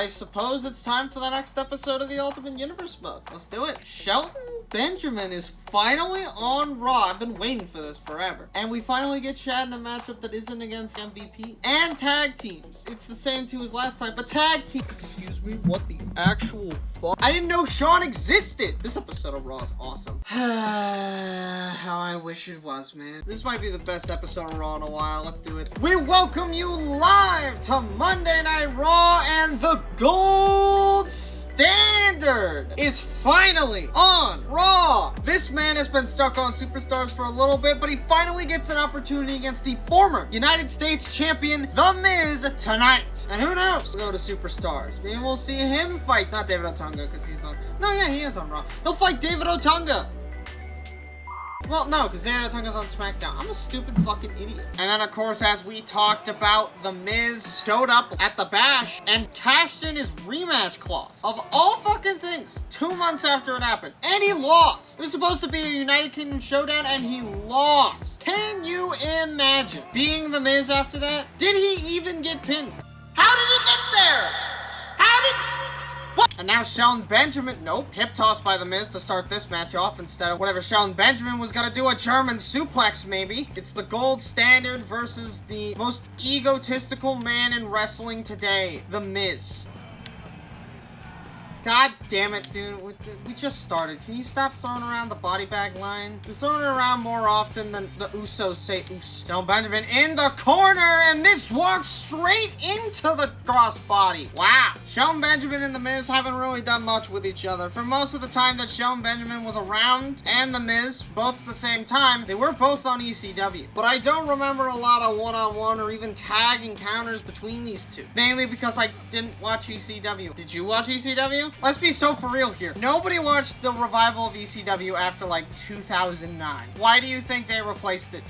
I suppose it's time for the next episode of the Ultimate Universe mode. Let's do it. Shelton Benjamin is finally on Raw. I've been waiting for this forever. And we finally get Chad in a matchup that isn't against MVP. And tag teams. It's the same two as last time, but tag team. Excuse me, what the actual fuck? I didn't know Sean existed. This episode of Raw is awesome. How I wish it was, man. This might be the best episode of Raw in a while. Let's do it. We welcome you live to Monday Night Raw, and the gold standard is finally on Raw. This man has been stuck on Superstars for a little bit, but he finally gets an opportunity against the former United States champion, The Miz, tonight. And who knows? We'll go to Superstars. Maybe we'll see him fight, not David Otunga, because he's on, no, yeah, he is on Raw. He'll fight David Otunga. Well, no, because David Otunga's on SmackDown. I'm a stupid fucking idiot. And then, of course, as we talked about, The Miz showed up at the Bash and cashed in his rematch clause. Of all fucking things, 2 months after it happened. And he lost. It was supposed to be a United Kingdom showdown, and he lost. Can you imagine being The Miz after that? Did he even get pinned? How did he get there? How did... What? And now Shelton Benjamin, nope, hip toss by The Miz to start this match off instead of whatever Shelton Benjamin was gonna do, a German suplex maybe. It's the gold standard versus the most egotistical man in wrestling today, The Miz. God damn it, dude. We just started. Can you stop throwing around the body bag line? You're throwing it around more often than the Usos say Us. Shelton Benjamin in the corner, and Miz walks straight into the crossbody. Wow. Shelton Benjamin and The Miz haven't really done much with each other. For most of the time that Shelton Benjamin was around, and The Miz, both at the same time, they were both on ECW. But I don't remember a lot of one-on-one or even tag encounters between these two. Mainly because I didn't watch ECW. Did you watch ECW? Let's be so for real here. Nobody watched the revival of ECW after like 2009. Why do you think they replaced it?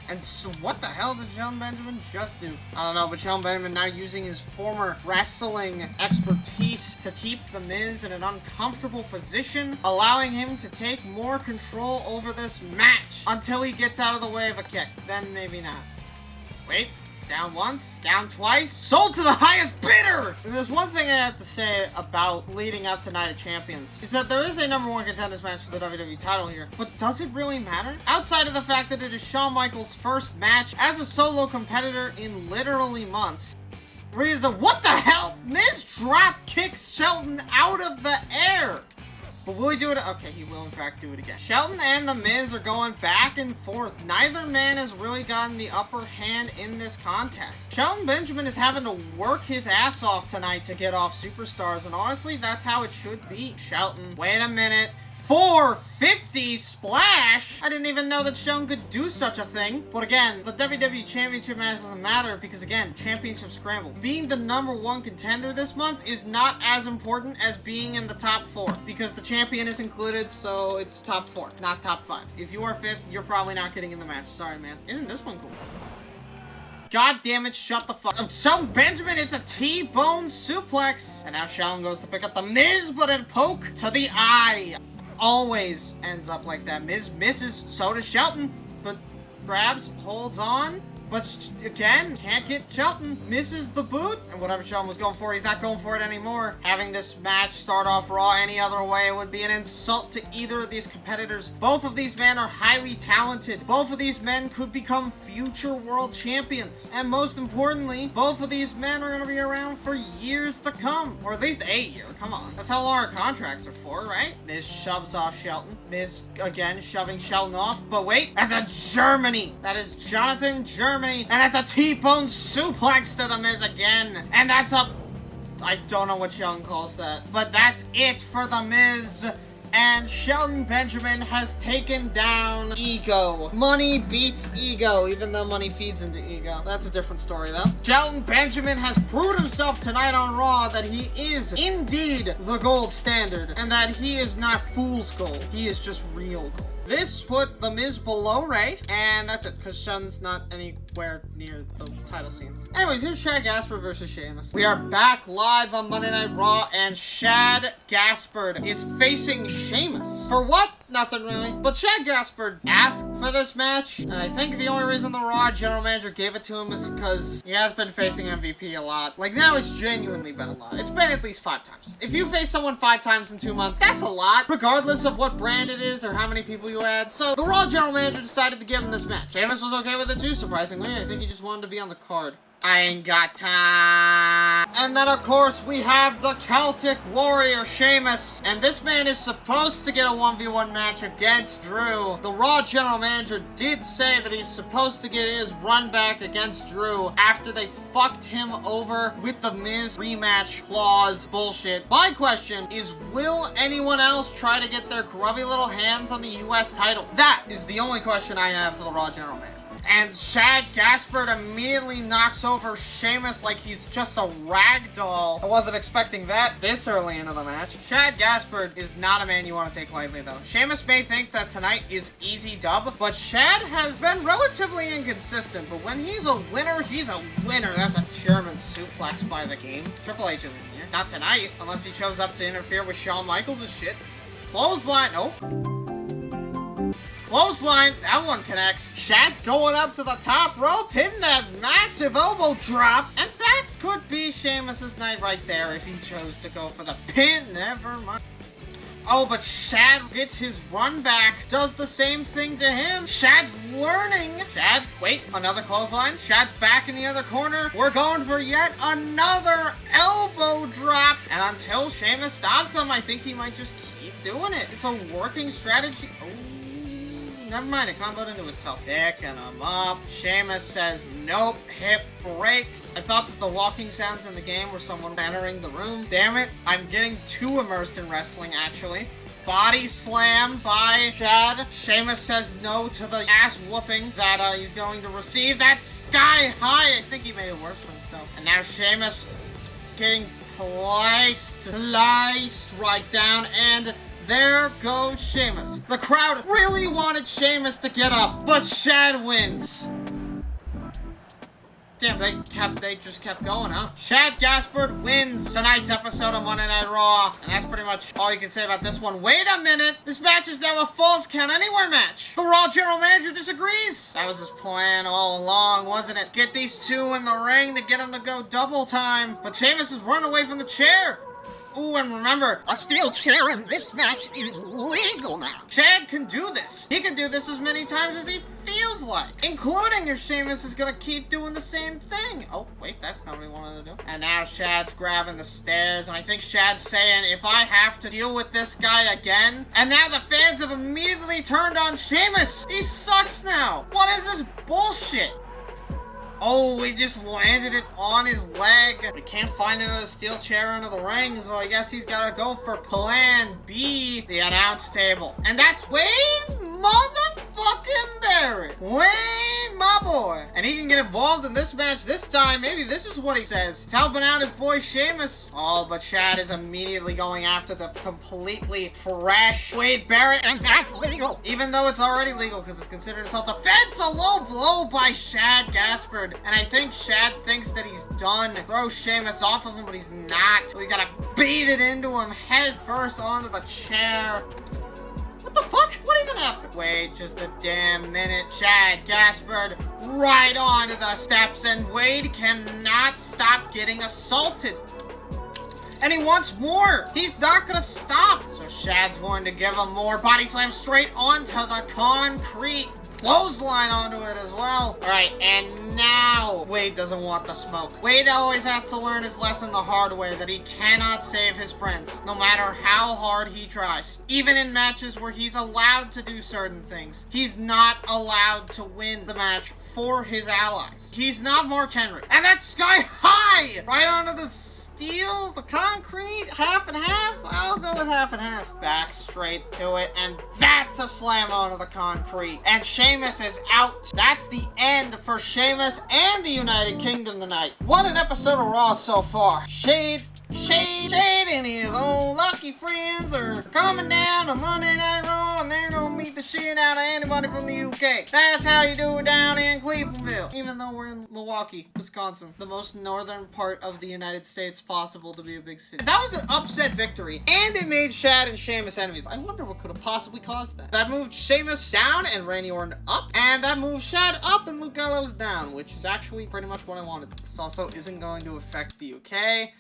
And so what the hell did Shelton Benjamin just do? I don't know, but Shelton Benjamin now using his former wrestling expertise to keep The Miz in an uncomfortable position, allowing him to take more control over this match until he gets out of the way of a kick. Then maybe not. Wait. Down once, down twice, sold to the highest bidder! And there's one thing I have to say about leading up to Night of Champions, is that there is a #1 contenders match for the WWE title here, but does it really matter? Outside of the fact that it is Shawn Michaels' first match as a solo competitor in literally months, what the hell? Miz drop kicks Shelton out of the air! But will he do it? Okay, he will in fact do it again. Shelton and The Miz are going back and forth. Neither man has really gotten the upper hand in this contest. Shelton Benjamin is having to work his ass off tonight to get off Superstars, and honestly, that's how it should be. Shelton, wait a minute. 450 splash? I didn't even know that Shelton could do such a thing. But again, the WWE Championship match doesn't matter because again, championship scramble. Being the #1 contender this month is not as important as being in the top 4 because the champion is included, so it's top 4, not top 5. If you are 5th, you're probably not getting in the match. Sorry, man. Isn't this one cool? God damn it, shut the fuck up. Shelton Benjamin, it's a T-bone suplex. And now Shelton goes to pick up The Miz, but a poke to the eye. Always ends up like that. Miz misses, so does Shelton, but grabs, holds on, but again, can't get Shelton. Misses the boot, and whatever Shelton was going for, he's not going for it anymore. Having this match start off Raw any other way would be an insult to either of these competitors. Both of these men are highly talented. Both of these men could become future world champions. And most importantly, both of these men are going to be around for years to come. Or at least a year, come on. That's how long our contracts are for, right? Miz shoves off Shelton. Miz, again, shoving Shelton off. But wait, that's a Germany. That is Jonathan Germany. And that's a T-bone suplex to The Miz again. And that's a... I don't know what Shelton calls that. But that's it for The Miz. And Shelton Benjamin has taken down ego. Money beats ego, even though money feeds into ego. That's a different story, though. Shelton Benjamin has proved himself tonight on Raw that he is indeed the gold standard, and that he is not fool's gold. He is just real gold. This put The Miz below Ray, and that's it, because Shelton's not anywhere near the title scenes. Anyways, here's Shad Gaspard versus Sheamus. We are back live on Monday Night Raw, and Shad Gaspard is facing Sheamus. For what? Nothing really. But Shad Gaspard asked for this match, and I think the only reason the Raw general manager gave it to him is because he has been facing MVP a lot. Like, now it's genuinely been a lot. It's been at least 5 times. If you face someone 5 times in 2 months, that's a lot, regardless of what brand it is or how many people you add. So the Raw general manager decided to give him this match. Sheamus was okay with it too, surprisingly. I think he just wanted to be on the card. I ain't got time. And then, of course, we have the Celtic Warrior, Sheamus. And this man is supposed to get a 1v1 match against Drew. The Raw general manager did say that he's supposed to get his run back against Drew after they fucked him over with the Miz rematch clause bullshit. My question is, will anyone else try to get their grubby little hands on the US title? That is the only question I have for the Raw general manager. And Shad Gaspard immediately knocks over Sheamus like he's just a rag doll. I wasn't expecting that this early into the match. Shad Gaspard is not a man you want to take lightly, though. Sheamus may think that tonight is easy dub, but Shad has been relatively inconsistent. But when he's a winner, he's a winner. That's a German suplex by the game. Triple H isn't here. Not tonight, unless he shows up to interfere with Shawn Michaels and shit. Clothesline. Nope. Clothesline, that one connects. Shad's going up to the top rope, hitting that massive elbow drop. And that could be Sheamus' night right there if he chose to go for the pin. Never mind. Oh, but Shad gets his run back, does the same thing to him. Shad's learning. Shad, wait, another clothesline. Shad's back in the other corner. We're going for yet another elbow drop. And until Sheamus stops him, I think he might just keep doing it. It's a working strategy. Oh. Never mind, it comboed into itself. Picking him up. Sheamus says, nope, hip breaks. I thought that the walking sounds in the game were someone entering the room. Damn it, I'm getting too immersed in wrestling, actually. Body slam by Shad. Sheamus says no to the ass whooping that he's going to receive. That's sky high. I think he made it worse for himself. And now Sheamus getting placed right down, and there goes Sheamus. The crowd really wanted Sheamus to get up, but Shad wins. Damn, they just kept going, huh? Shad Gaspard wins tonight's episode of Monday Night Raw. And that's pretty much all you can say about this one. Wait a minute! This match is now a Falls Count Anywhere match! The Raw general manager disagrees! That was his plan all along, wasn't it? Get these two in the ring to get them to go double time. But Sheamus is running away from the chair. Ooh, and remember, a steel chair in this match is legal now. Shad can do this. He can do this as many times as he feels like, including if Sheamus is gonna keep doing the same thing. Oh, wait, that's not what he wanted to do. And now Shad's grabbing the stairs, and I think Shad's saying, if I have to deal with this guy again. And now the fans have immediately turned on Sheamus. He sucks now. What is this bullshit? Oh, he just landed it on his leg. We can't find another steel chair under the ring, so I guess he's gotta go for plan B, the announce table. And that's Wade motherfucking Barrett. Wade, my boy. And he can get involved in this match this time. Maybe this is what he says. He's helping out his boy Sheamus. Oh, but Shad is immediately going after the completely fresh Wade Barrett, and that's legal. Even though it's already legal because it's considered self-defense. A low blow by Shad Gaspard. And I think Shad thinks that he's done. Throw Sheamus off of him, but he's not. So we gotta beat it into him head first onto the chair. What the fuck? What even happened? Wait just a damn minute. Shad Gaspard right onto the steps, and Wade cannot stop getting assaulted. And he wants more. He's not gonna stop. So Shad's going to give him more. Body slam straight onto the concrete. Clothesline onto it as well. All right, and now Wade doesn't want the smoke. Wade always has to learn his lesson the hard way, that he cannot save his friends, no matter how hard he tries. Even in matches where he's allowed to do certain things, he's not allowed to win the match for his allies. He's not Mark Henry. And that's sky high! Right onto the steel, the concrete, half and half. I'll go with half and half. Back straight to it, and that's a slam onto the concrete. And Sheamus is out. That's the end for Sheamus and the United Kingdom tonight. What an episode of Raw so far. Shade in his own lucky Milwaukee friends are coming down on Monday Night Raw, and they're gonna beat the shit out of anybody from the UK. That's how you do it down in Clevelandville. Even though we're in Milwaukee, Wisconsin, the most northern part of the United States possible to be a big city. That was an upset victory, and it made Shad and Sheamus enemies. I wonder what could have possibly caused that. That moved Sheamus down and Randy Orton up, and that moved Shad up and Luke Gallows down, which is actually pretty much what I wanted. This also isn't going to affect the UK.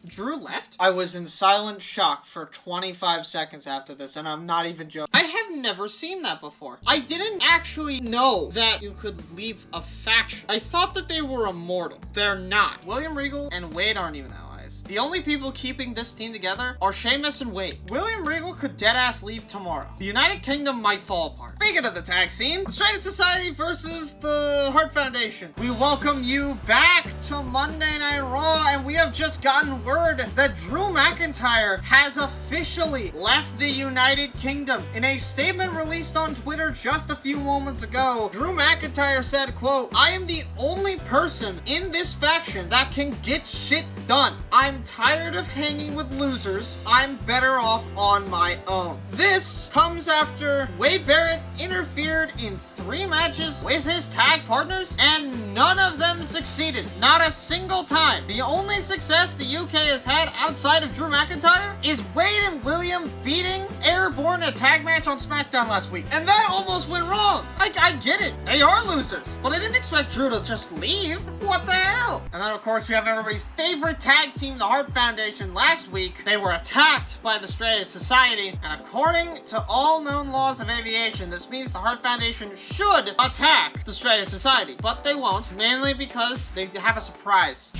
Drew left? I was in silent shock for 25 seconds after this, and I'm not even joking. I have never seen that before. I didn't actually know that you could leave a faction. I thought that they were immortal. They're not. William Regal and Wade aren't even allies. The only people keeping this team together are Sheamus and Wade. William Regal could deadass leave tomorrow. The United Kingdom might fall apart. Speaking of the tag scene, the Straight Society versus the Hart Foundation. We welcome you back to Monday Night Raw, and we have just gotten word that Drew McIntyre has officially left the United Kingdom. In a statement released on Twitter just a few moments ago, Drew McIntyre said, quote, "I am the only person in this faction that can get shit done. I'm tired of hanging with losers. I'm better off on my own." This comes after Wade Barrett interfered in 3 matches with his tag partners, and none of them succeeded. Not a single time. The only success the UK has had outside of Drew McIntyre is Wade and William beating Airborne in a tag match on SmackDown last week. And that almost went wrong. I get it. They are losers. But I didn't expect Drew to just leave. What the hell? And then, of course, you have everybody's favorite tag team, the Hart Foundation. Last week, they were attacked by the Straight Society. And according to all known laws of aviation, this means the Hart Foundation should attack the Straight Society. But they won't, mainly because they have a surprise.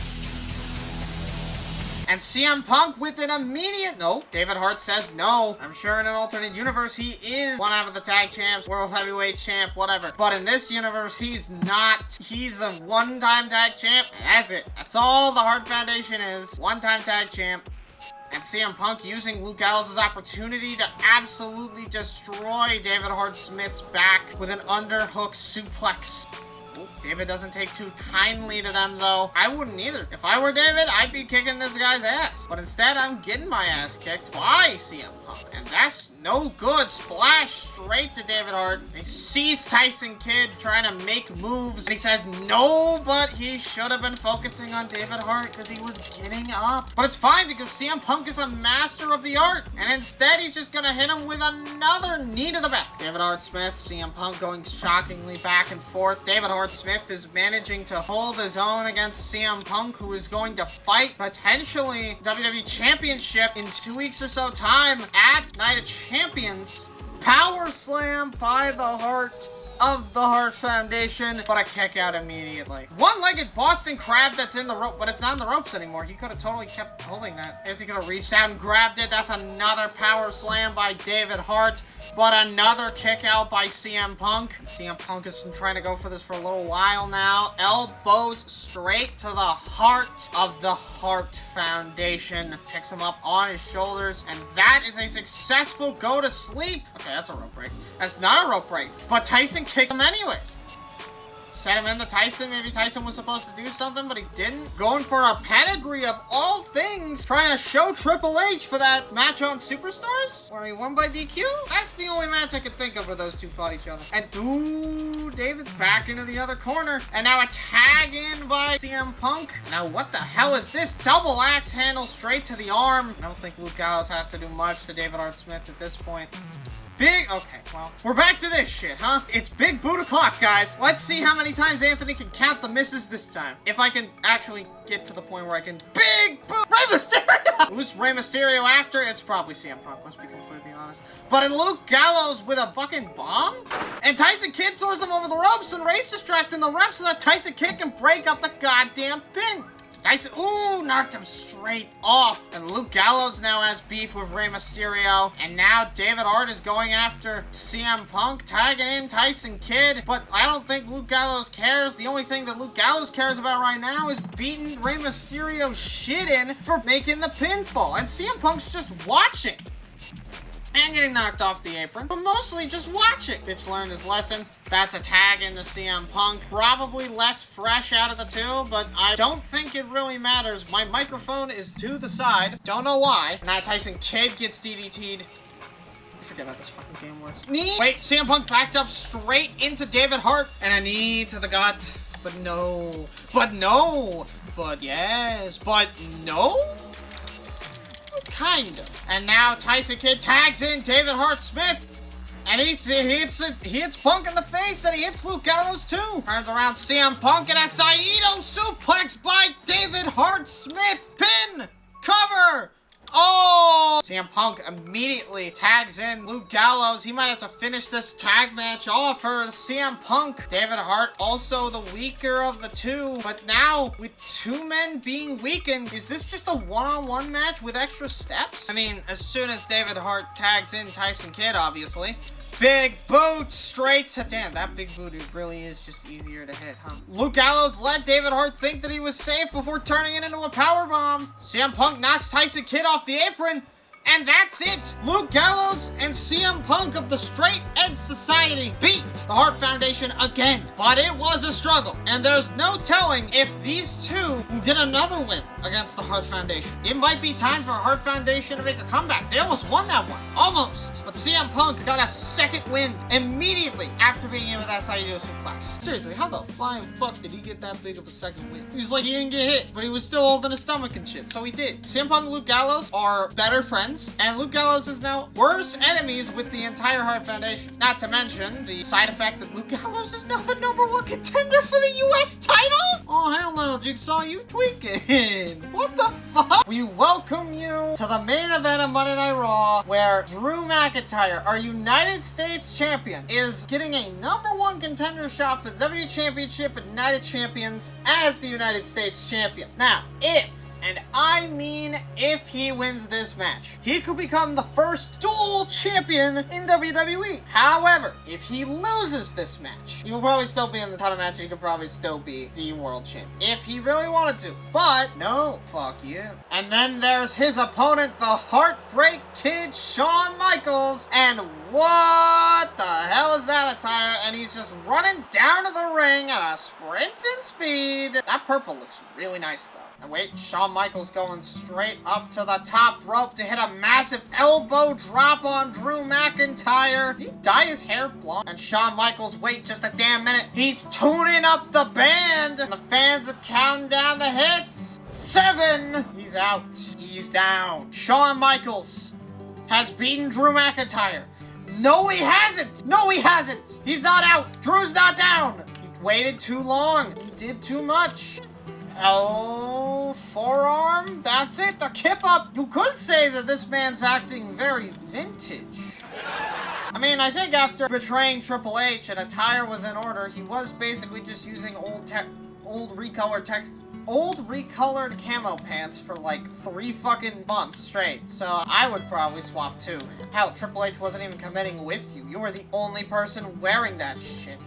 And CM Punk with an immediate no. David Hart says no. I'm sure in an alternate universe he is one half of the tag champs, world heavyweight champ, whatever. But in this universe, he's not. He's a one-time tag champ. And that's it. That's all the Hart Foundation is. One-time tag champ. And CM Punk using Luke Gallows' opportunity to absolutely destroy David Hart Smith's back with an underhook suplex. David doesn't take too kindly to them, though. I wouldn't either. If I were David, I'd be kicking this guy's ass. But instead, I'm getting my ass kicked by CM Punk. And that's no good. Splash straight to David Hart. He sees Tyson Kidd trying to make moves. And he says no, but he should have been focusing on David Hart because he was getting up. But it's fine because CM Punk is a master of the art. And instead, he's just going to hit him with another knee to the back. David Hart Smith, CM Punk going shockingly back and forth. David Hart Smith is managing to hold his own against CM Punk, who is going to fight potentially WWE Championship in 2 weeks or so time at Night of Champions. Power slam by the Hart of the Hart Foundation, but a kick out immediately. One-legged Boston Crab that's in the rope, but it's not in the ropes anymore. He could have totally kept holding that. I guess he could have reached out and grabbed it. That's another power slam by David Hart, but another kick out by CM Punk. CM Punk has been trying to go for this for a little while now. Elbows straight to the heart of the Hart Foundation. Picks him up on his shoulders, and that is a successful go to sleep. Okay, that's a rope break. That's not a rope break, but Tyson kicked him anyways. Set him into Tyson. Maybe Tyson was supposed to do something, but he didn't. Going for a pedigree of all things. Trying to show Triple H for that match on Superstars, where he won by DQ. That's the only match I could think of where those two fought each other. And ooh, David's back into the other corner. And now a tag in by CM Punk. Now what the hell is this? Double axe handle straight to the arm. I don't think Luke Gallows has to do much to David Hart Smith at this point. Okay, well, we're back to this shit, huh? It's big boot o'clock, guys. Let's see how many times Anthony can count the misses this time. If I can actually get to the point where I can big boot Rey Mysterio! Who's Rey Mysterio after? It's probably CM Punk, let's be completely honest. But in Luke Gallows with a fucking bomb? And Tyson Kidd throws him over the ropes and Rey's distracting the ref so that Tyson Kidd can break up the goddamn pin. Tyson, ooh, knocked him straight off. And Luke Gallows now has beef with Rey Mysterio. And now David Hart is going after CM Punk, tagging in Tyson Kidd. But I don't think Luke Gallows cares. The only thing that Luke Gallows cares about right now is beating Rey Mysterio shit in for making the pinfall. And CM Punk's just watching. and getting knocked off the apron, but mostly just watching. Bitch learned his lesson. That's a tag into CM Punk. Probably less fresh out of the two, but I don't think it really matters. My microphone is to the side. Don't know why. Now Tyson Kidd gets DDT'd. I forget how this fucking game works. Knee! Wait, CM Punk backed up straight into David Hart, and a knee to the gut. But no. But no. But yes. But no? Kind of. And now Tyson Kidd tags in David Hart Smith. And he hits Punk in the face, and he hits Luke Gallows too. Turns around CM Punk and a Saito suplex by David Hart Smith. Pin! Cover! Oh! CM Punk immediately tags in Luke Gallows. He might have to finish this tag match off for CM Punk. David Hart also the weaker of the two. But now, with two men being weakened, is this just a one-on-one match with extra steps? I mean, as soon as David Hart tags in Tyson Kidd, obviously. Big boot straight to... Damn, that big boot really is just easier to hit, huh? Luke Gallows let David Hart think that he was safe before turning it into a powerbomb. CM Punk knocks Tyson Kidd off the apron. And that's it! Luke Gallows and CM Punk of the Straight Edge Society beat the Hart Foundation again. But it was a struggle, and there's no telling if these two will get another win against the Hart Foundation. It might be time for Hart Foundation to make a comeback. They almost won that one. Almost. But CM Punk got a second win immediately after being in with that Saito suplex. Seriously, how the flying fuck did he get that big of a second win? He was like, he didn't get hit, but he was still holding his stomach and shit, so he did. CM Punk and Luke Gallows are better friends. And Luke Gallows is now worse enemies with the entire Hart Foundation. Not to mention the side effect that Luke Gallows is now the #1 contender for the US title? Oh, hell no, Jigsaw, you tweaking. What the fuck? We welcome you to the main event of Monday Night Raw, where Drew McIntyre, our United States champion, is getting a #1 contender shot for the WWE Championship and United Champions as the United States champion. Now, and I mean if he wins this match, he could become the first dual champion in WWE. However, if he loses this match, he will probably still be in the title match. He could probably still be the world champion if he really wanted to. But no, fuck you. And then there's his opponent, the Heartbreak Kid, Shawn Michaels. And what the hell is that attire? And he's just running down to the ring at a sprinting speed. That purple looks really nice though. And wait, Shawn Michaels going straight up to the top rope to hit a massive elbow drop on Drew McIntyre. Did he dye his hair blonde? And Shawn Michaels, wait just a damn minute. He's tuning up the band. And the fans are counting down the hits. 7. He's out. He's down. Shawn Michaels has beaten Drew McIntyre. No, he hasn't. No, he hasn't. He's not out. Drew's not down. He waited too long. He did too much. Oh, forearm? That's it, the kip up. You could say that this man's acting very vintage. I mean, I think after betraying Triple H and attire was in order, he was basically just using old recolored camo pants for like 3 fucking months straight. So I would probably swap too, man. Hell, Triple H wasn't even committing with you. You were the only person wearing that shit.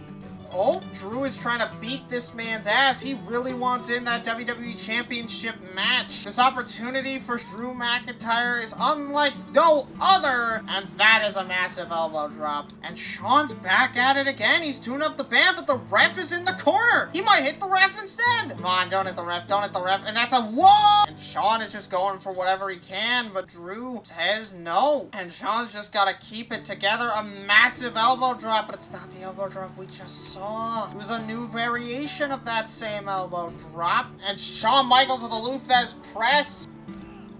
Oh, Drew is trying to beat this man's ass. He really wants in that WWE Championship match. This opportunity for Drew McIntyre is unlike no other. And that is a massive elbow drop. And Shawn's back at it again. He's tuning up the band, but the ref is in the corner. He might hit the ref instead. Come on, don't hit the ref, don't hit the ref. And that's a whoa! And Shawn is just going for whatever he can, but Drew says no. And Shawn's just got to keep it together. A massive elbow drop, but it's not the elbow drop we just saw. It was a new variation of that same elbow drop. And Shawn Michaels with a Luthez press.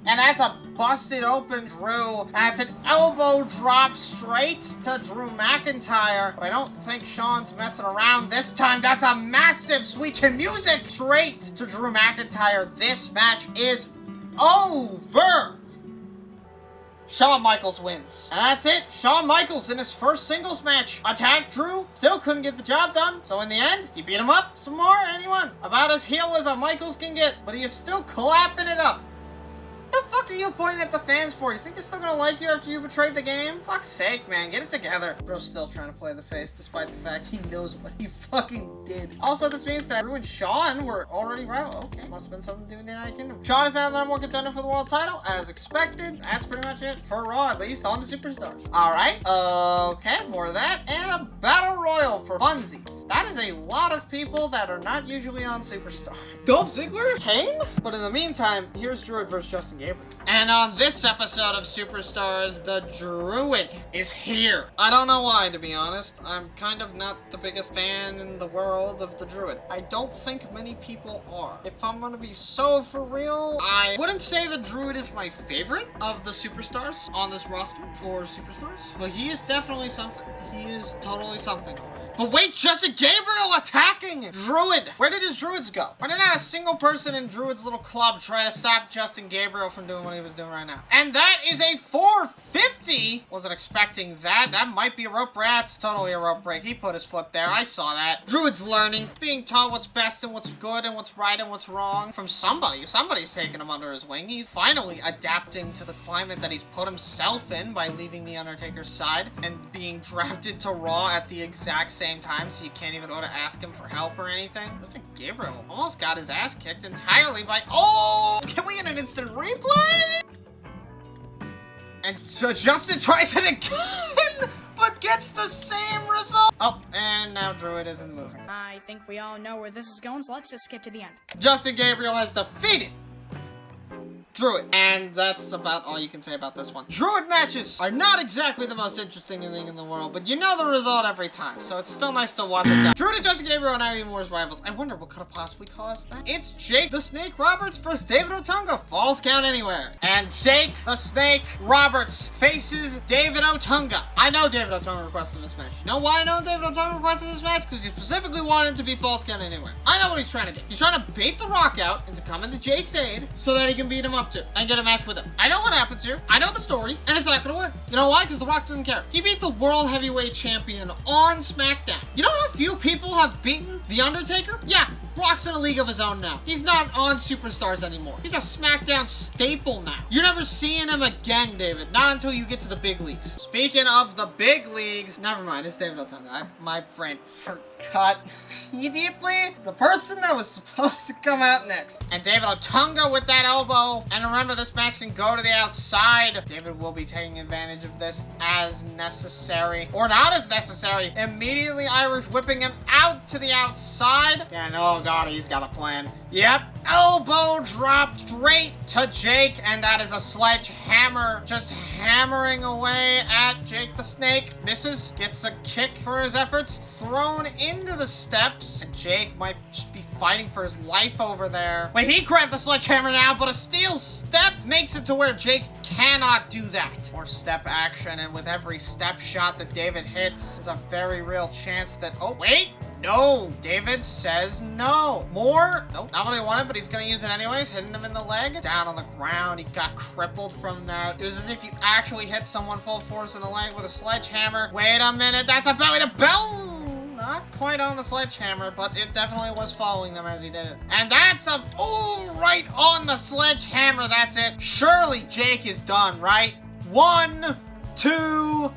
And that's a busted open Drew. That's an elbow drop straight to Drew McIntyre. But I don't think Shawn's messing around this time. That's a massive sweet chin music straight to Drew McIntyre. This match is over. Shawn Michaels wins. And that's it. Shawn Michaels in his first singles match attacked Drew. Still couldn't get the job done. So in the end, he beat him up some more and he won. About as heel as a Michaels can get. But he is still clapping it up. The fuck are you you pointing at the fans for? You think they're still gonna like you after you betrayed the game? Fuck's sake, man. Get it together. Bro's still trying to play the face, despite the fact he knows what he fucking did. Also, this means that Drew and Sean were already rival. Okay, must have been something to do with the United Kingdom. Sean is now the #1 contender for the world title, as expected. That's pretty much it for Raw, at least on the Superstars. Alright, okay, more of that. And a Battle Royal for funsies. That is a lot of people that are not usually on Superstar. Dolph Ziggler? Kane? But in the meantime, here's Druid versus Justin Gabriel. And on this episode of Superstars, the Druid is here. I don't know why, to be honest. I'm kind of not the biggest fan in the world of the Druid. I don't think many people are. If I'm gonna be so for real, I wouldn't say the Druid is my favorite of the Superstars on this roster for Superstars. But he is definitely something. He is totally something. But wait, Justin Gabriel attacking Druid! Where did his Druids go? Why did not a single person in Druid's little club try to stop Justin Gabriel from doing what he was doing right now? And that is a 450! Wasn't expecting that. That might be a rope break. That's totally a rope break. He put his foot there. I saw that. Druid's learning, being taught what's best and what's good and what's right and what's wrong from somebody. Somebody's taking him under his wing. He's finally adapting to the climate that he's put himself in by leaving the Undertaker's side and being drafted to Raw at the exact same time, so you can't even go to ask him for help or anything. Justin Gabriel almost got his ass kicked entirely by... Oh! Can we get an instant replay? And Justin tries it again, but gets the same result. Oh, and now Druid isn't moving. I think we all know where this is going, so let's just skip to the end. Justin Gabriel has defeated Druid. And that's about all you can say about this one. Druid matches are not exactly the most interesting thing in the world, but you know the result every time, so it's still nice to watch it. Druid and Justin Gabriel are now even more as rivals. I wonder what could have possibly caused that. It's Jake the Snake Roberts versus David Otunga. Falls count anywhere. And Jake the Snake Roberts faces David Otunga. I know David Otunga requested this match. You know why I know David Otunga requested this match? Because he specifically wanted it to be falls count anywhere. I know what he's trying to do. He's trying to bait The Rock out into coming to Jake's aid so that he can beat him up to and get a match with him. I know what happens here. I know the story, and it's not gonna work. You know why? Because The Rock doesn't care. He beat the World Heavyweight Champion on SmackDown. You know how few people have beaten The Undertaker? Yeah, Rock's in a league of his own now. He's not on Superstars anymore. He's a SmackDown staple now. You're never seeing him again, David. Not until you get to the big leagues. Speaking of the big leagues, never mind, it's David Otunga. My brain forgot immediately the person that was supposed to come out next. And David Otunga with that elbow. And remember, this match can go to the outside. David will be taking advantage of this as necessary. Or not as necessary. Immediately Irish whipping him out to the outside. And oh god, he's got a plan. Yep. Elbow drop straight to Jake. And that is a sledgehammer. Just hammering away at Jake the Snake. Misses. Gets the kick for his efforts. Thrown into the steps. And Jake might just be fighting for his life over there. Wait, he grabbed the sledgehammer now, but a steel step makes it to where Jake cannot do that. More step action, and with every step shot that David hits, there's a very real chance that... Oh, wait! No! David says no. More? Nope, not what I wanted, but he's gonna use it anyways. Hitting him in the leg. Down on the ground. He got crippled from that. It was as if you actually hit someone full force in the leg with a sledgehammer. Wait a minute, that's a belly to bell! Not quite on the sledgehammer, but it definitely was following them as he did it. And that's a... Oh, right on the sledgehammer. That's it. Surely Jake is done, right? 1, 2...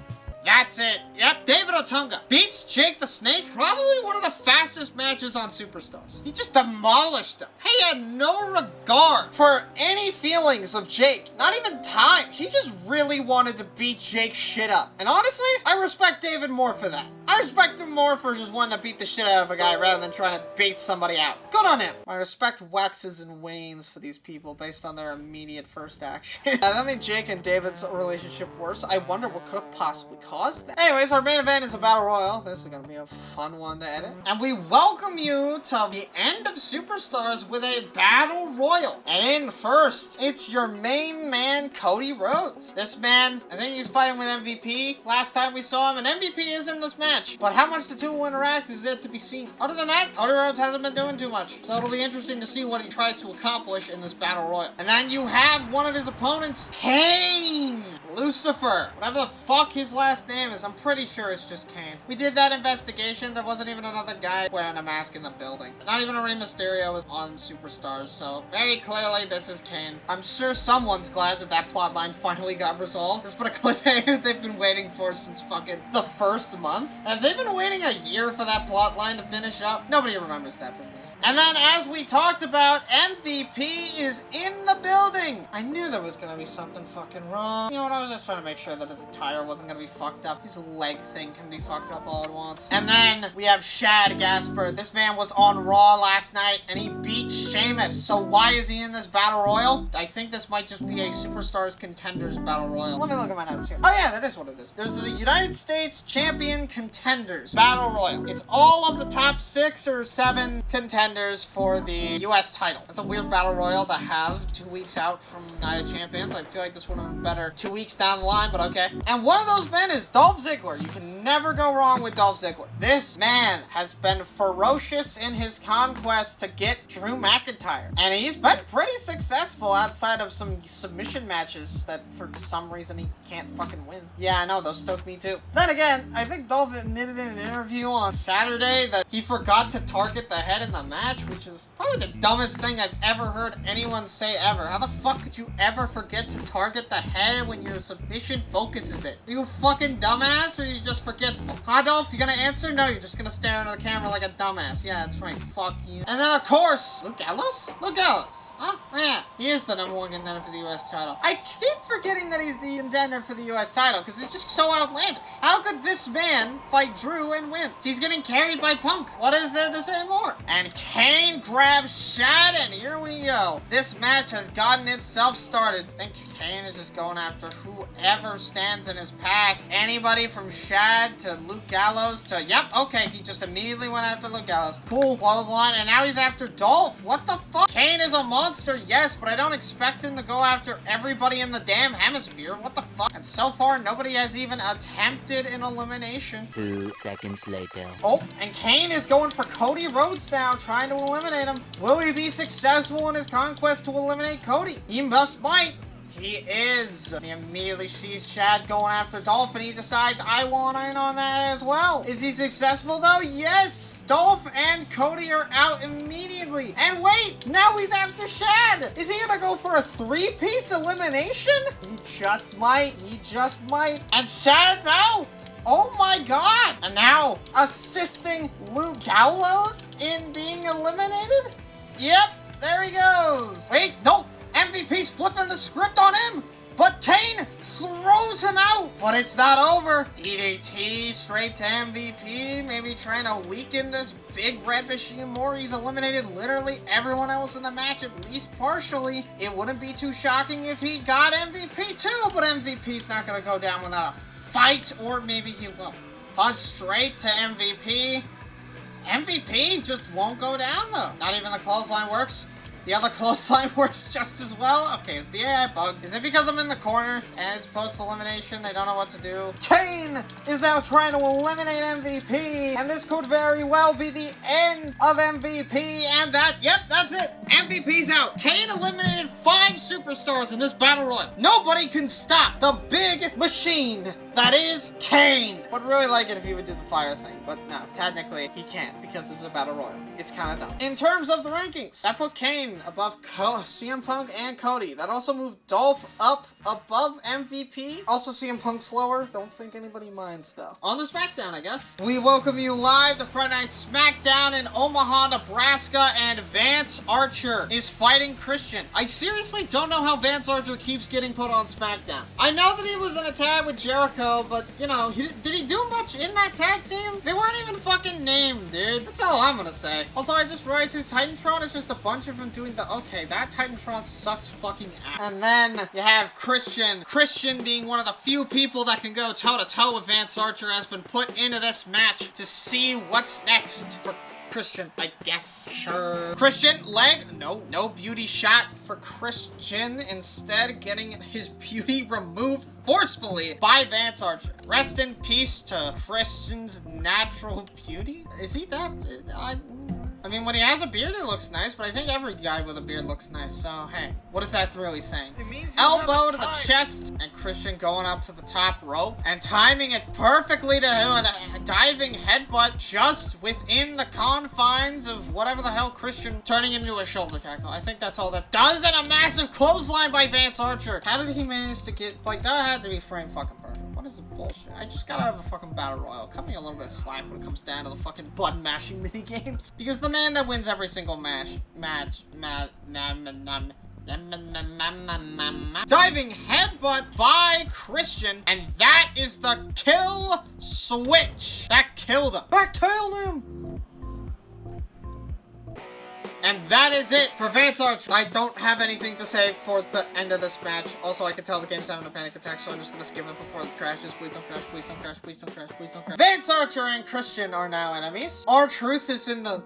That's it. Yep, David Otunga beats Jake the Snake. Probably one of the fastest matches on Superstars. He just demolished him. He had no regard for any feelings of Jake. Not even time. He just really wanted to beat Jake's shit up. And honestly, I respect David more for that. I respect him more for just wanting to beat the shit out of a guy rather than trying to bait somebody out. Good on him. I respect waxes and wanes for these people based on their immediate first action. That made Jake and David's relationship worse. I wonder what could have possibly caused that. Anyways, our main event is a battle royal. This is gonna be a fun one to edit. And we welcome you to the end of Superstars with a battle royal. And in first, it's your main man, Cody Rhodes. This man, I think he's fighting with MVP. Last time we saw him, and MVP is in this match. But how much the two will interact is yet to be seen. Other than that, Cody Rhodes hasn't been doing too much. So it'll be interesting to see what he tries to accomplish in this battle royal. And then you have one of his opponents, Kane. Lucifer, whatever the fuck his last name is, I'm pretty sure it's just Kane. We did that investigation. There wasn't even another guy wearing a mask in the building. Not even a Rey Mysterio was on Superstars, so very clearly this is Kane. I'm sure someone's glad that that plot line finally got resolved. Let's put a cliffhanger they've been waiting for since fucking the first month. Have they been waiting a year for that plot line to finish up? Nobody remembers that but me. And then, as we talked about, MVP is in the building! I knew there was gonna be something fucking wrong. You know what, I was just trying to make sure that his tire wasn't gonna be fucked up. His leg thing can be fucked up all at once. And then, we have Shad Gasper. This man was on Raw last night, and he beat Sheamus. So why is he in this Battle Royal? I think this might just be a Superstars Contenders Battle Royal. Let me look at my notes here. Oh yeah, that is what it is. There's the United States Champion Contenders Battle Royal. It's all of the top 6 or 7 contenders for the U.S. title. It's a weird battle royal to have 2 weeks out from Night of Champions. I feel like this would have been better 2 weeks down the line, but okay. And one of those men is Dolph Ziggler. You can never go wrong with Dolph Ziggler. This man has been ferocious in his conquest to get Drew McIntyre. And he's been pretty successful outside of some submission matches that for some reason he can't fucking win. Yeah, I know, those stoke me too. Then again, I think Dolph admitted in an interview on Saturday that he forgot to target the head in the match, which is probably the dumbest thing I've ever heard anyone say ever. How the fuck could you ever forget to target the head when your submission focuses it? Are you a fucking dumbass or are you just forgetful? Huh, Dolph? You gonna answer? No, you're just gonna stare into the camera like a dumbass. Yeah, that's right. Fuck you. And then, of course, Luke Gallows? Luke Gallows. Huh? Yeah, he is the #1 contender for the U.S. title. I keep forgetting that he's the contender for the U.S. title because it's just so outlandish. How could this man fight Drew and win? He's getting carried by Punk. What is there to say more? And Kane grabs Shad, and here we go. This match has gotten itself started. I think Kane is just going after whoever stands in his path. Anybody from Shad to Luke Gallows to, yep, okay, he just immediately went after Luke Gallows. Cool, clothesline, and now he's after Dolph. What the fuck? Kane is a monster, yes, but I don't expect him to go after everybody in the damn hemisphere. What the fuck? And so far, nobody has even attempted an elimination. 2 seconds later. Oh, and Kane is going for Cody Rhodes now, trying to eliminate him. Will he be successful in his conquest to eliminate Cody? He might. He is. He immediately sees Shad going after Dolph and he decides, I want in on that as well. Is he successful though? Yes! Dolph and Cody are out immediately. And wait, now he's after Shad. Is he gonna go for a 3-piece elimination? He just might. He just might. And Shad's out. Oh my god! And now, assisting Luke Gallows in being eliminated? Yep, there he goes. Wait, no! MVP's flipping the script on him, but Kane throws him out. But it's not over. DDT straight to MVP, maybe trying to weaken this big Red Machine more. He's eliminated literally everyone else in the match, at least partially. It wouldn't be too shocking if he got MVP too, but MVP's not going to go down without a fight, or maybe he will. Punch straight to MVP. MVP just won't go down though. Not even the clothesline works. The other clothesline works just as well. Okay, is the AI bugged? Is it because I'm in the corner and it's post-elimination? They don't know what to do. Kane is now trying to eliminate MVP, and this could very well be the end of MVP, and yep, that's it. MVP's out. Kane eliminated 5 superstars in this battle royal. Nobody can stop the big machine that is Kane. Would really like it if he would do the fire thing, but no, technically he can't because this is a battle royal. It's kind of dumb. In terms of the rankings, I put Kane above CM Punk and Cody. That also moved Dolph up above MVP. Also CM Punk slower. Don't think anybody minds though. On the SmackDown, I guess. We welcome you live to Friday Night SmackDown in Omaha, Nebraska, and Vance Archer is fighting Christian. I seriously don't know how Vance Archer keeps getting put on SmackDown. I know that he was in a tag with Jericho, but you know, did he do much in that tag team? They weren't even fucking named, dude. That's all I'm gonna say. Also, I just realized his Titantron is just a bunch of him doing okay, that Titantron sucks fucking ass. And then you have Christian. Christian being one of the few people that can go toe-to-toe with Vance Archer has been put into this match to see what's next for Christian, I guess. Sure. Christian, leg? No beauty shot for Christian. Instead, getting his beauty removed forcefully by Vance Archer. Rest in peace to Christian's natural beauty. Is he that? I mean, when he has a beard, it looks nice, but I think every guy with a beard looks nice, so hey, what is that really saying? It means Elbow to the chest, and Christian going up to the top rope, and timing it perfectly to a diving headbutt just within the confines of whatever the hell Christian turning into a shoulder tackle. I think that's all that does, and a massive clothesline by Vance Archer. How did he manage to get, like, that had to be frame fucking perfect. What is this bullshit? I just gotta have a fucking battle royal. Cut me a little bit of slack when it comes down to the fucking button mashing mini games. Because the man that wins every single match, diving headbutt by Christian, and that is the kill switch. That killed him. Backtailed him. And that is it for Vance Archer. I don't have anything to say for the end of this match. Also, I can tell the game's having a panic attack, so I'm just gonna skip it before it crashes. Please don't crash, please don't crash, please don't crash, please don't crash. Vance Archer and Christian are now enemies. R-Truth is in the...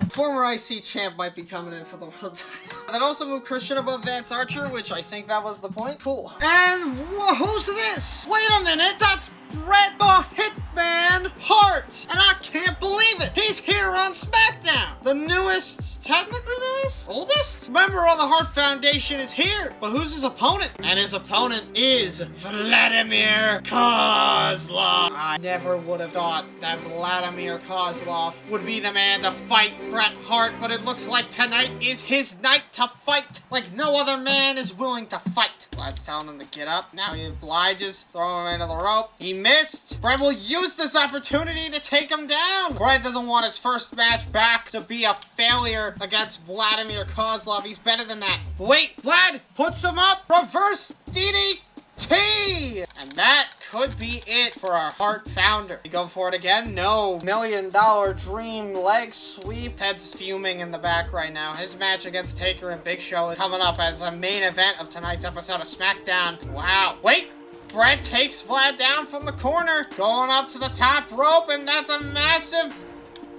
Former IC champ might be coming in for the world title. That also moved Christian above Vance Archer, which I think that was the point. Cool. And who's this? Wait a minute, that's Bret the Hitman Hart! And I can't believe it! He's here on SmackDown! The newest, technically newest? Oldest? Member of the Hart Foundation is here! But who's his opponent? And his opponent is Vladimir Kozlov! I never would have thought that Vladimir Kozlov would be the man to fight Bret Hart, but it looks like tonight is his night to fight! Like no other man is willing to fight! Vlad's telling him to get up. Now he obliges, throwing him into the rope. He missed. Bret will use this opportunity to take him down. Bret doesn't want his first match back to be a failure against Vladimir Kozlov. He's better than that. Wait, Vlad puts him up. Reverse DDT. And that could be it for our Hart founder. We go for it again? No. $1 million dream leg sweep. Ted's fuming in the back right now. His match against Taker and Big Show is coming up as a main event of tonight's episode of SmackDown. Wow. Wait. Bret takes Vlad down from the corner, going up to the top rope, and that's a massive...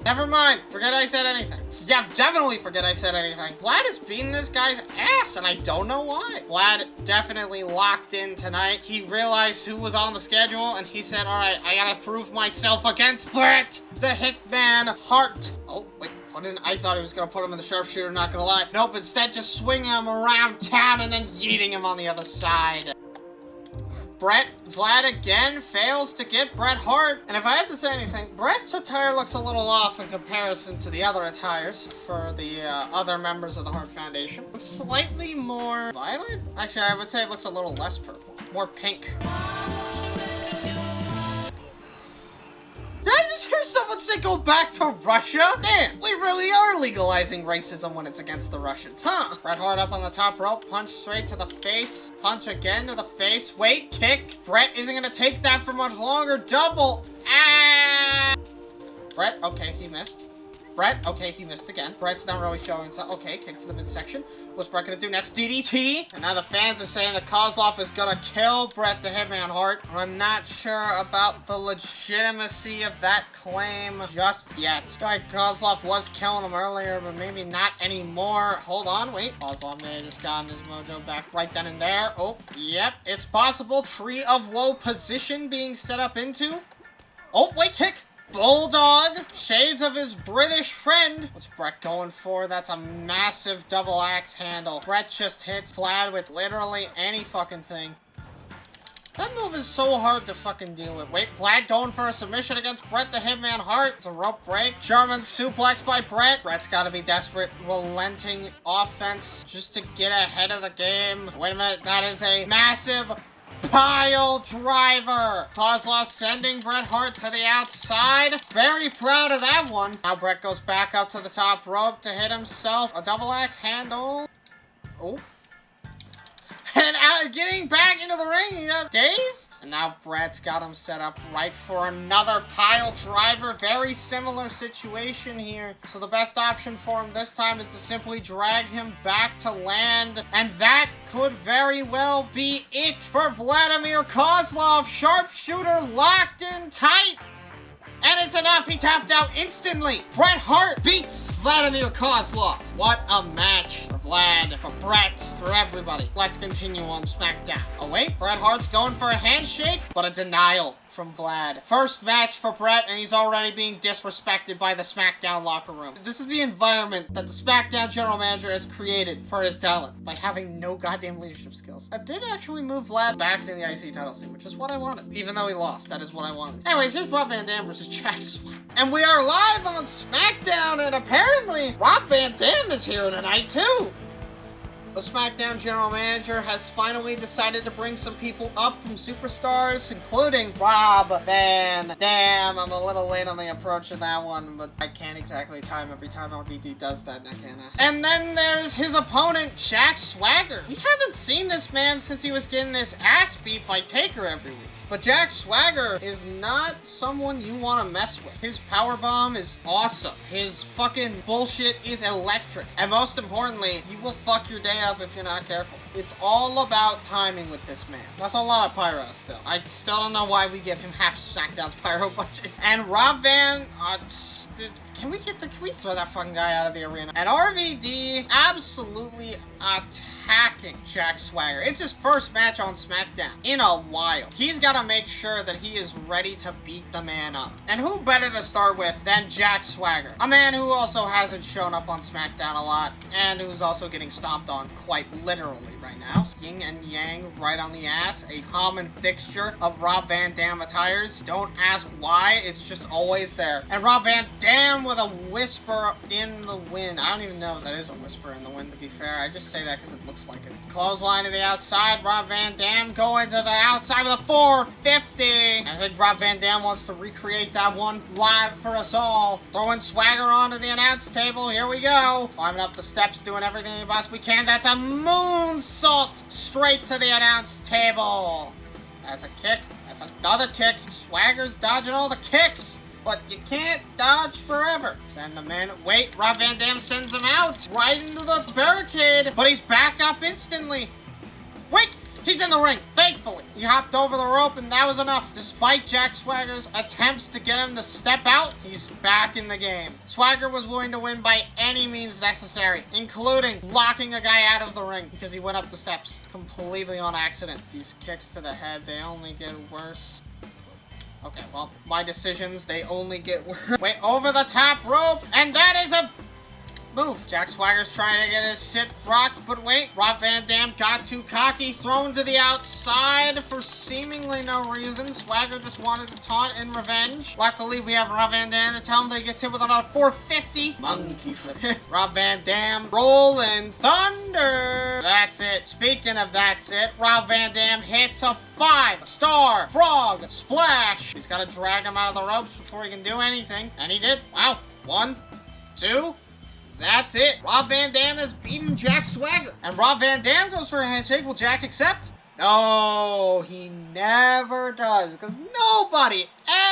Never mind. Forget I said anything. Yeah, definitely forget I said anything. Vlad is beating this guy's ass, and I don't know why. Vlad definitely locked in tonight. He realized who was on the schedule, and he said, all right, I gotta prove myself against Bret the Hitman Hart. Oh, wait. I thought he was gonna put him in the sharpshooter, not gonna lie. Nope, instead just swinging him around town and then yeeting him on the other side. Vlad again fails to get Bret Hart. And if I have to say anything, Bret's attire looks a little off in comparison to the other attires for the other members of the Hart Foundation. It's slightly more violet. Actually, I would say it looks a little less purple. More pink. Did I just hear someone say go back to Russia? Damn, we really are legalizing racism when it's against the Russians, huh? Bret Hart up on the top rope, punch straight to the face, punch again to the face, wait, kick. Bret isn't gonna take that for much longer, double, ah! Bret, okay, he missed. Bret, okay, he missed again. Bret's not really showing himself. Okay, kick to the midsection. What's Bret gonna do next? DDT! And now the fans are saying that Kozlov is gonna kill Bret the Hitman Hart. I'm not sure about the legitimacy of that claim just yet. Like, Kozlov was killing him earlier, but maybe not anymore. Hold on, wait. Kozlov may have just gotten his mojo back right then and there. Oh, yep, it's possible. Tree of Woe position being set up into. Oh, wait, kick! Bulldog, shades of his British friend. What's Bret going for? That's a massive double axe handle. Bret just hits Vlad with literally any fucking thing. That move is so hard to fucking deal with. Wait, Vlad going for a submission against Bret the Hitman Hart. It's a rope break. German suplex by Bret. Bret's gotta be desperate. Relenting offense just to get ahead of the game. Wait a minute, that is a massive pile driver. Kozlov sending Bret Hart to the outside. Very proud of that one. Now Bret goes back up to the top rope to hit himself. A double axe handle. Oh. And getting back into the ring, he got dazed. And now Bret's got him set up right for another pile driver. Very similar situation here. So the best option for him this time is to simply drag him back to land. And that could very well be it for Vladimir Kozlov. Sharpshooter locked in tight. And it's enough. He tapped out instantly. Bret Hart beats Vladimir Kozlov. What a match for Vlad, for Bret, for everybody. Let's continue on SmackDown. Oh wait, Bret Hart's going for a handshake, but a denial from Vlad. First match for Bret, and he's already being disrespected by the SmackDown locker room. This is the environment that the SmackDown general manager has created for his talent by having no goddamn leadership skills. That did actually move Vlad back in the IC title scene, which is what I wanted. Even though he lost, that is what I wanted. Anyways, here's Rob Van Dam versus Jack Swagger. And we are live on SmackDown, and apparently Rob Van Dam is here tonight too. The SmackDown general manager has finally decided to bring some people up from superstars, including Rob Van Dam. I'm a little late on the approach of that one, but I can't exactly time every time RVD does that, can I? And then there's his opponent, Jack Swagger. We haven't seen this man since he was getting his ass beat by Taker every week. But Jack Swagger is not someone you want to mess with. His powerbomb is awesome. His fucking bullshit is electric. And most importantly, he will fuck your day up if you're not careful. It's all about timing with this man. That's a lot of pyro still. I still don't know why we give him half SmackDown's pyro budget. And Rob Van... Can we throw that fucking guy out of the arena? And RVD absolutely attacking Jack Swagger. It's his first match on SmackDown in a while. He's got to make sure that he is ready to beat the man up. And who better to start with than Jack Swagger? A man who also hasn't shown up on SmackDown a lot and who's also getting stomped on quite literally right now. Yin and Yang right on the ass, a common fixture of Rob Van Dam attires. Don't ask why, it's just always there. And Rob Van Dam with a whisper in the wind. I don't even know if that is a whisper in the wind, to be fair. I just say that because it looks like it. Clothesline to the outside. Rob Van Dam going to the outside with a 450. I think Rob Van Dam wants to recreate that one live for us all. Throwing Swagger onto the announce table. Here we go. Climbing up the steps, doing everything he possibly can. That's a moonsault straight to the announce table. That's a kick. That's another kick. Swagger's dodging all the kicks. But you can't dodge forever. Send him in. Wait, Rob Van Dam sends him out. Right into the barricade. But he's back up instantly. Wait, he's in the ring. Thankfully. He hopped over the rope and that was enough. Despite Jack Swagger's attempts to get him to step out, he's back in the game. Swagger was willing to win by any means necessary, including locking a guy out of the ring because he went up the steps completely on accident. These kicks to the head, they only get worse. Okay, well, my decisions, they only get worse. Wait, over the top rope, and that is a move. Jack Swagger's trying to get his shit rocked, but wait, Rob Van Dam got too cocky, thrown to the outside for seemingly no reason. Swagger just wanted to taunt in revenge. Luckily, we have Rob Van Dam to tell him that he gets hit with another 450. Monkey flip. Rob Van Dam, rolling thunder. That's it. Speaking of that's it, Rob Van Dam hits a 5-star frog splash. He's got to drag him out of the ropes before he can do anything. And he did. Wow. 1, 2... That's it. Rob Van Dam has beaten Jack Swagger. And Rob Van Dam goes for a handshake. Will Jack accept? No, he never does. Because nobody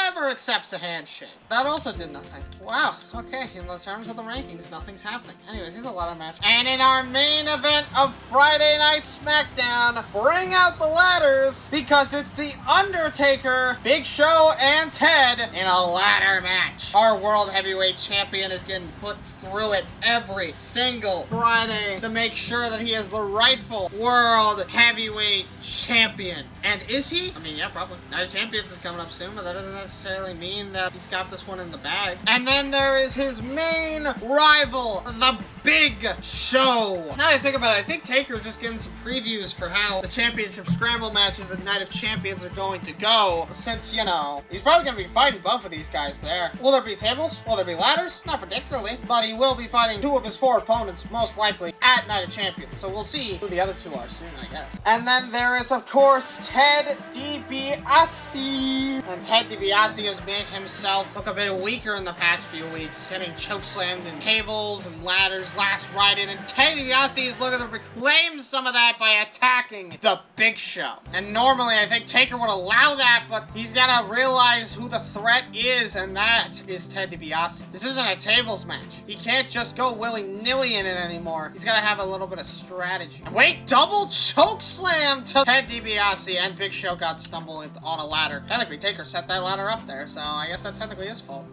ever accepts a handshake. That also did nothing. Wow. Okay, in the terms of the rankings, nothing's happening. Anyways, here's a lot of matches. And in our main event of Friday Night SmackDown, bring out the ladders because it's The Undertaker, Big Show, and Ted in a ladder match. Our World Heavyweight Champion is getting put through it every single Friday to make sure that he is the rightful World Heavyweight Champion. And is he? I mean, yeah, probably. Night of Champions is coming up soon, but that doesn't necessarily mean that he's got this one in the bag. And then there is his main rival, the Big Show. Now that I think about it, I think Taker's just getting some previews for how the championship scramble matches at Night of Champions are going to go, since, you know, he's probably going to be fighting both of these guys there. Will there be tables? Will there be ladders? Not particularly, but he will be fighting 2 of his 4 opponents, most likely, at Night of Champions. So we'll see who the other 2 are soon, I guess. And then there is, of course, Ted DiBiase. And Ted DiBiase has made himself look a bit weaker in the past few weeks, getting chokeslammed in tables and ladders last ride-in, and Ted DiBiase is looking to reclaim some of that by attacking the Big Show. And normally I think Taker would allow that, but he's got to realize who the threat is, and that is Ted DiBiase. This isn't a tables match. He can't just go willy-nilly in it anymore. He's gotta have a little bit of strategy. Wait, double choke slam to Ted DiBiase, and Big Show got stumbled on a ladder. Technically, Taker set that ladder up there, so I guess that's technically his fault.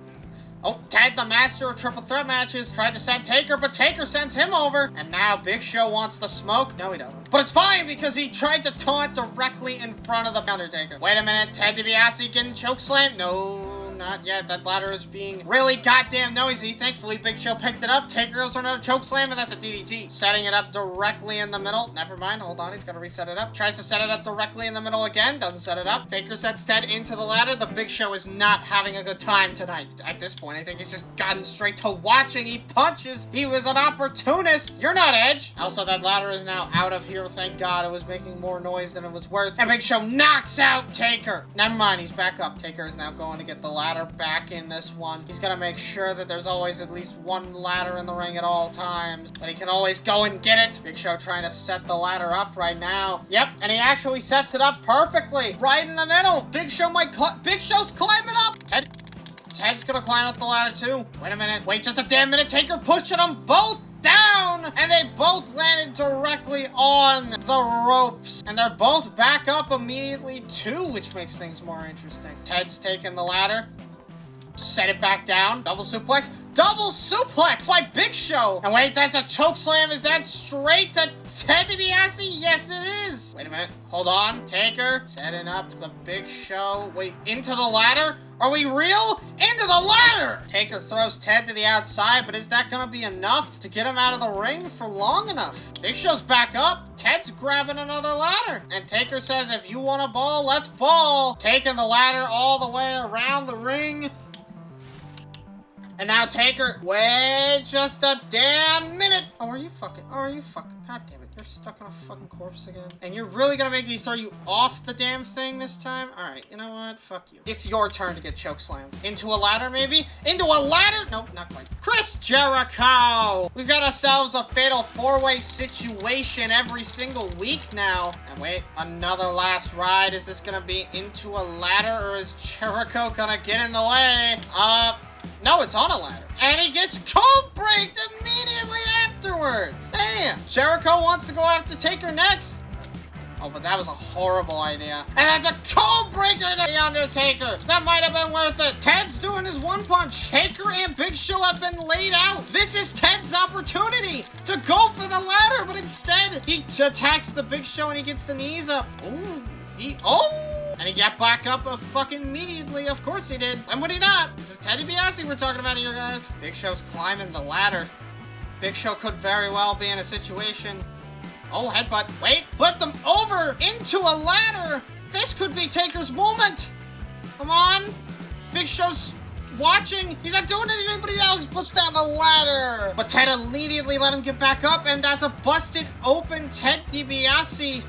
Oh, Ted, the master of triple threat matches, tried to send Taker, but Taker sends him over. And now Big Show wants the smoke. No, he doesn't. But it's fine because he tried to taunt directly in front of the Undertaker. Wait a minute, Ted DiBiase getting chokeslammed? No. Not yet. That ladder is being really goddamn noisy. Thankfully, Big Show picked it up. Taker goes for another choke slam, and that's a DDT. Setting it up directly in the middle. Never mind. Hold on. He's got to reset it up. Tries to set it up directly in the middle again. Doesn't set it up. Taker sets Ted into the ladder. The Big Show is not having a good time tonight. At this point, I think he's just gotten straight to watching. He punches. He was an opportunist. You're not Edge. Also, that ladder is now out of here. Thank God. It was making more noise than it was worth. And Big Show knocks out Taker. Never mind. He's back up. Taker is now going to get the ladder back in this one. He's gonna make sure that there's always at least one ladder in the ring at all times. And he can always go and get it. Big Show trying to set the ladder up right now. Yep, and he actually sets it up perfectly. Right in the middle. Big Show might Big Show's climbing up. Ted's gonna climb up the ladder too. Wait a minute. Wait just a damn minute. Taker pushing them both down, and they both landed directly on the ropes, and they're both back up immediately too, which makes things more interesting. Ted's taking the ladder. Set it back down. Double suplex. Double suplex by Big Show. And wait, that's a choke slam. Is that straight to Ted DiBiase? Yes, it is. Wait a minute. Hold on. Taker setting up the Big Show. Wait, into the ladder? Are we real? Into the ladder! Taker throws Ted to the outside, but is that gonna be enough to get him out of the ring for long enough? Big Show's back up. Ted's grabbing another ladder. And Taker says, if you want to ball, let's ball. Taking the ladder all the way around the ring. And now Taker, wait just a damn minute. Oh, are you fucking, god damn it. You're stuck on a fucking corpse again. And you're really gonna make me throw you off the damn thing this time? All right, you know what? Fuck you. It's your turn to get chokeslammed. Into a ladder, maybe? Into a ladder? Nope, not quite. Chris Jericho. We've got ourselves a fatal four-way situation every single week now. And wait, another last ride. Is this gonna be into a ladder, or is Jericho gonna get in the way? No, it's on a ladder. And he gets cold braked immediately afterwards. Damn. Jericho wants to go after Taker next. Oh, but that was a horrible idea. And that's a cold breaker to the Undertaker. That might have been worth it. Ted's doing his one punch. Taker and Big Show have been laid out. This is Ted's opportunity to go for the ladder, but instead he attacks the Big Show and he gets the knees up. Ooh. And he got back up fucking immediately. Of course he did. When would he not? This is Ted DiBiase we're talking about here, guys. Big Show's climbing the ladder. Big Show could very well be in a situation. Oh, headbutt. Wait, flipped him over into a ladder. This could be Taker's moment. Come on. Big Show's watching. He's not doing anything, but he always puts down the ladder. But Ted immediately let him get back up, and that's a busted open Ted DiBiase.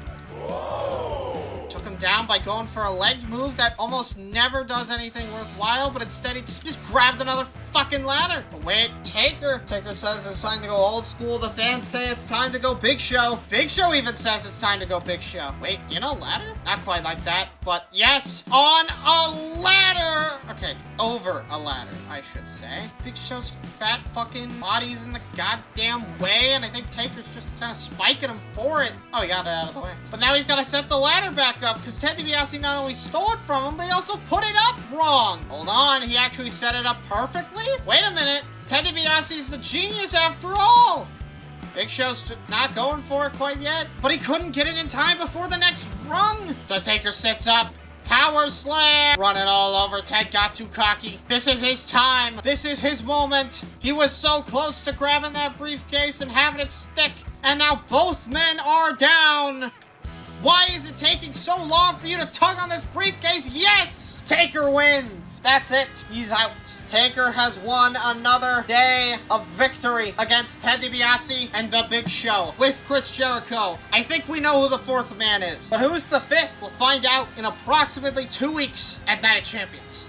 Took him down by going for a leg move that almost never does anything worthwhile, but instead he just grabbed another fucking ladder. But wait, Taker says it's time to go old school. The fans say it's time to go Big Show. Big Show even says it's time to go Big Show. Wait, you know ladder? Not quite like that, but yes, on a ladder. Okay, over a ladder, I should say. Big Show's fat fucking body's in the goddamn way, and I think Taker's just kind of spiking him for it. Oh, he got it out of the way. But now he's got to set the ladder back up, because Ted DiBiase not only stole it from him, but he also put it up wrong. Hold on, he actually set it up perfectly? Wait a minute, Ted DiBiase's the genius after all. Big Show's not going for it quite yet, but he couldn't get it in time before the next rung. The Taker sits up. Power slam! Running all over. Ted got too cocky. This is his time. This is his moment. He was so close to grabbing that briefcase and having it stick, and now both men are down. Why is it taking so long for you to tug on this briefcase? Yes! Taker wins. That's it. He's out. Taker has won another day of victory against Ted DiBiase and the Big Show with Chris Jericho. I think we know who the fourth man is, but who's the fifth? We'll find out in approximately 2 weeks at Night of Champions.